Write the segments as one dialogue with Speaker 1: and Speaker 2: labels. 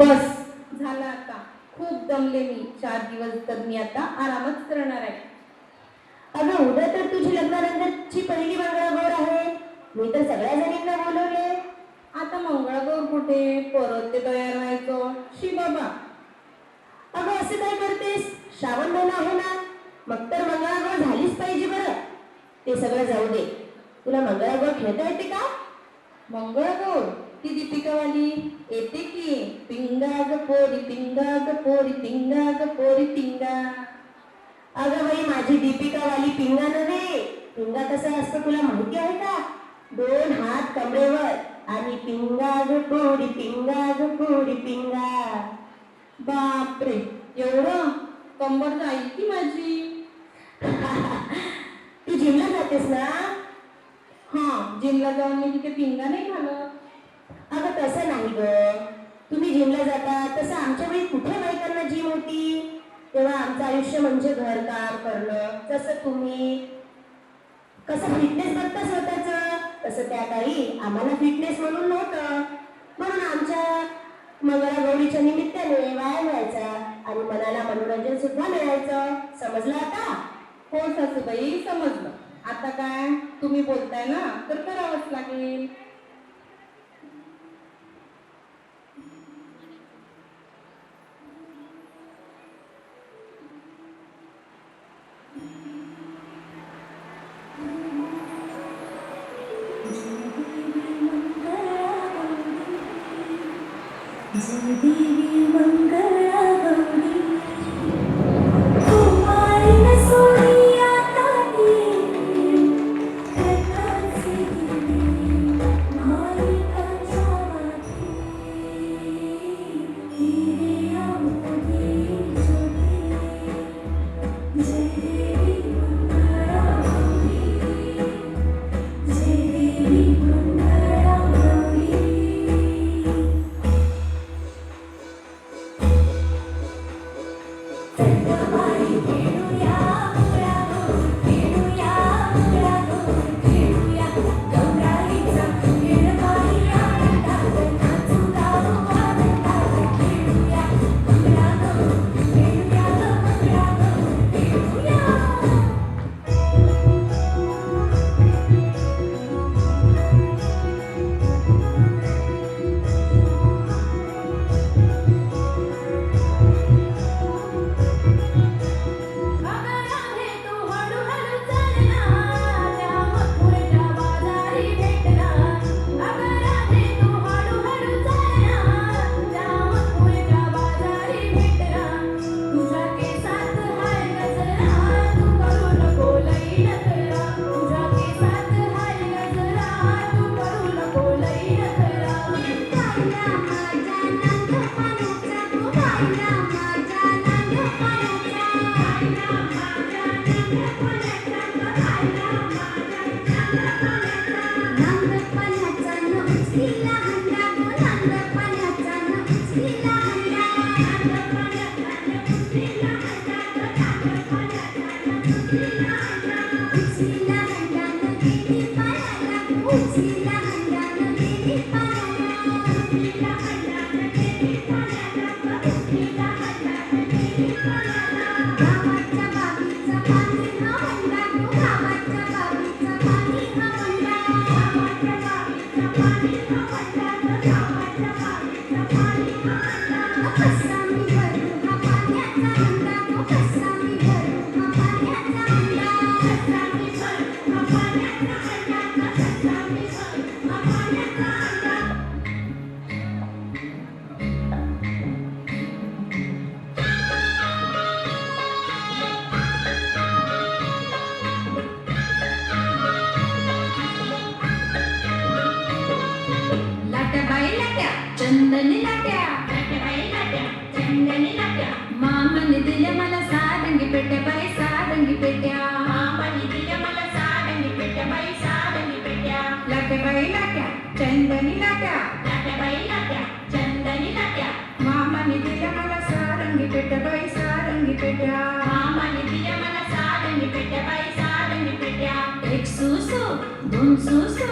Speaker 1: बस झालं आता, खूप दमले मी. 4 दिवस तर मी आता आरामच करणार आहे.
Speaker 2: अगं उद्या तर तुझी लग्नानंतरची पहिली मंगळागौर आहे. मी तर सगळ्या जणींना बोलवले.
Speaker 1: आता मंगळागौर कुठे, परत ते तयार व्हायचं. शी बाबा.
Speaker 2: अगं असं काय करतेस? श्रावण महिना आहे ना, मग तर मंगळागौर झालीच पाहिजे. बरं ते सगळं जाऊ दे, तुला मंगळागौर खेळता येते का?
Speaker 1: मंगळागौर ती दीपिकावाली येते की. पिंगा ग पोरी पिंगा ग पोरी पिंगा ग पोरी पिंगा.
Speaker 2: अगं बाई, माझी दीपिकावाली पिंगा नव्हे. पिंगा कसं असतं तुला माहिती आहे का? 2 हात कमरेवर आणि पिंगा ग पोरी पिंगा ग पोरी पिंगा.
Speaker 1: बापरे, एवढं कंबर जाईल की माझी.
Speaker 2: तू जिमला जातेस ना?
Speaker 1: हा, जिमला जाऊन मी तिथे पिंगा नाही घालत.
Speaker 2: अगं तसं नाही ग, तुम्ही जिमला जाता तसं आमच्या वेळी कुठे बायकांना जिम होती. तेव्हा आमचं आयुष्य म्हणजे घरकाम करणं. जसं तुम्ही कसं फिटनेस बघता स्वतःच, तसं त्या काळी आम्हाला फिटनेस म्हणून नव्हतं. म्हणून आमच्या मंगळागौरीच्या निमित्ताने व्यायाम व्हायचा आणि मनाला मनोरंजन सुद्धा मिळायचं. समजलं आता?
Speaker 1: हो सासूबाई, समजलं. आता काय, तुम्ही बोलताय ना तर करावंच लागेल.
Speaker 3: देवी मंगळागौरी कुमारीन सोनिया ताई रथाचे दिवे मालिकाच्या माथी हिरे अंबुदी ज्योती. जय देवी मंगळागौरी, जय देवी मंगळागौरी. चंदनी लाट्या, चंदनी लाट्या, मामाने दिल्या मला सारंगी पेट्या बाई, सारंगी पेट्या. मामाने दिल्या मला सारंगी पेट्या बाई, सारंगी पेट्या. लाट्या बाई लाट्या, चंदनी लाट्या, लाट्या बाई लाट्या, चंदनी लाट्या. मामाने दिल्या मला सारंगी पेट्या बाई, सारंगी पेट्या. मामाने दिल्या मला सारंगी पेट्या बाई, सारंगी पेट्या. एक सुसू, दोन सुसू,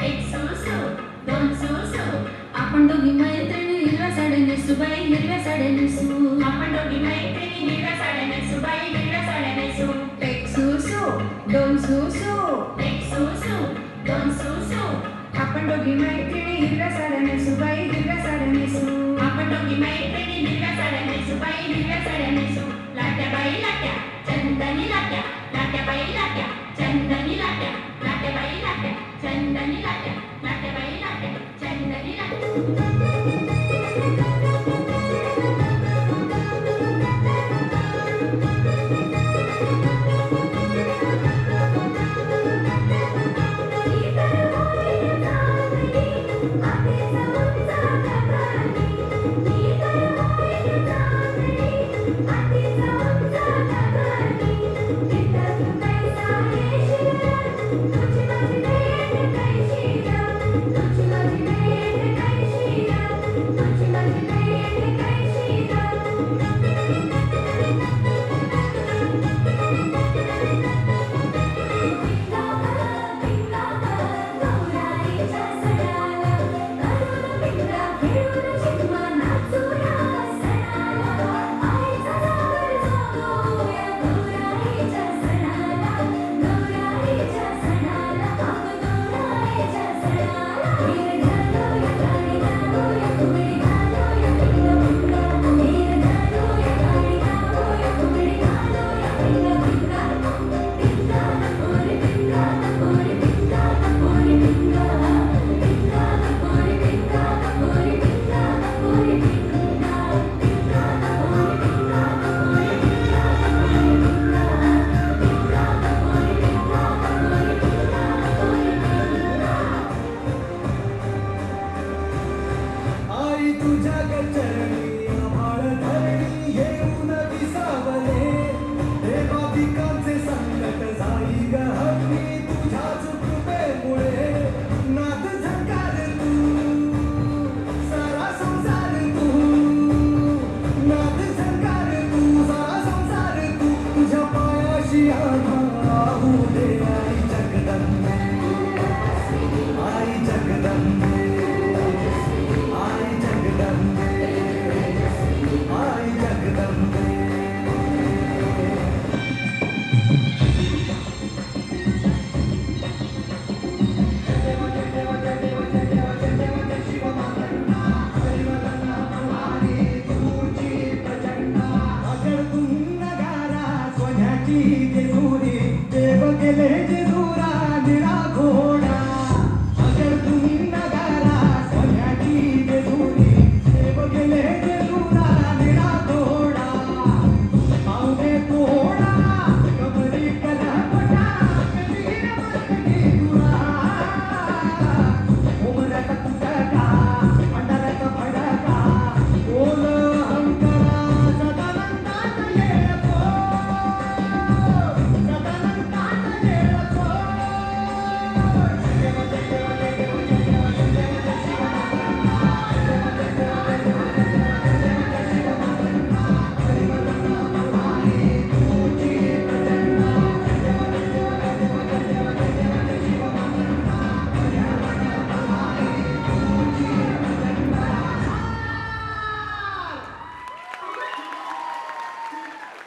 Speaker 3: एक सुसू, दोन सुसू. आपण दोघी मैत्रिणी हिरव्या साड्या नेसू बाई हिरव्या साड्या नेसू
Speaker 4: आपण दोघी मैत्रिणी हिरव्या साड्या नेसू बाई हिरव्या साड्या नेसू
Speaker 3: एक सुसू दोन सुसू
Speaker 4: एक सुसू दोन सुसू
Speaker 3: आपण दोघी मैत्रिणी हिरव्या साड्या नेसू बाई हिरव्या साड्या नेसू
Speaker 4: आपण दोघी मैत्रिणी हिरव्या साड्या नेसू बाई हिरव्या साड्या नेसू लाट्या बाई लाट्या चंदनी लाट्या लाट्या बाई लाट्या चंदनी लाट्या लाट्या बाई लाट्या चंदनी लाट्या लाट्या बाई लाट्या चंदनी लाट्या
Speaker 5: आई तुझ्या चरणी आभाळ धरणी येऊन विसावले हे बाधिकांचे संकट जाई गहरी तुझ्याच कृपेमुळे नाद झंकार तू सारा संसार तू नाद झंकार तू सारा संसार तू तुझ्या पायाशी आधाऊ दे आई जगदंबे आई जगदंबे आई जगदंबे आई जगदंबे अगडतून नगारा सोन्याची जेजुरी देव गेले जेजुरा